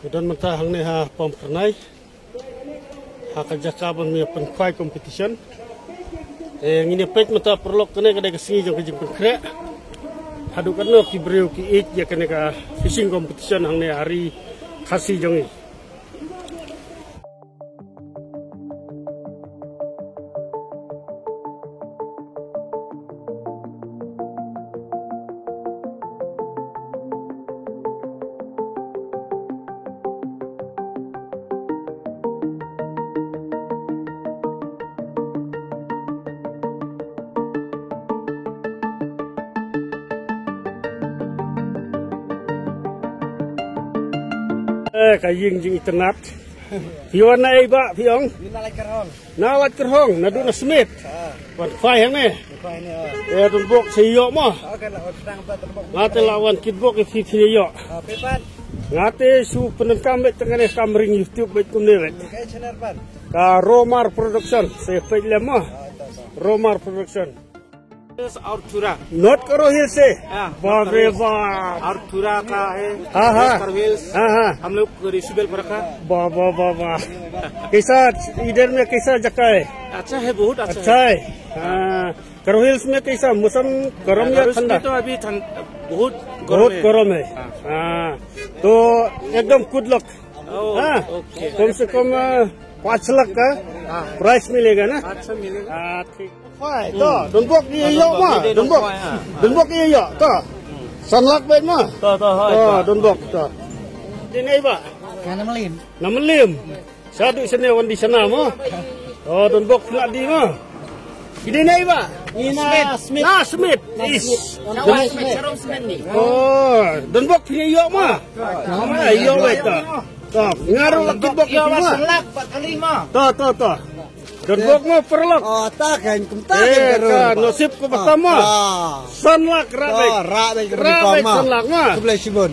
Dan mentah hang ni ha pom pernai ha kajakaban mi penkwai competition ngini pek mata perlok kene kada kesingi jong kejing penkrek hadu kana ki breu ki ik ya kene ka fishing competition hang ni hari khasi jongi kaying jing internet. Pion na iba, piong. Nawat kerhong, nadu na smith. Wat fai hang ni. Tumbok siyok mo. Ngate lawan kitbok fi siyok. Ngate su penengkam bet tengene kamering YouTube bet kumne bet. Ka Romar Production, se pej lema. Romar Production. Artura note करो हिल से बाप रे बाप आर्थुरा का है हिल्स हम लोग रिसीबल पर रखा वाह वाह वाह वाह कैसा इधर में कैसा जगह है अच्छा है बहुत अच्छा है करो हिल्स में कैसा मौसम गर्म या ठंडा तो अभी बहुत गर्म है तो एकदम गुड लक कम से कम 5 लाख का प्राइस मिलेगा ना अच्छा मिलेगा ठीक तो donbok ni yok mah donbok ni yok to sanlak bet mah to donbok to ini ba nama lim satu sene wan di sana mah donbok nak di mah ini nei ba Smith donbok ni yok mah yok bet to ngaruh lagi bok ni mah sanlak 4 kali mah to donbok mo perlok. Takan nasib ko pertama. Sanlak rabek. Rabek sanlak mah. Sebelah Sibun.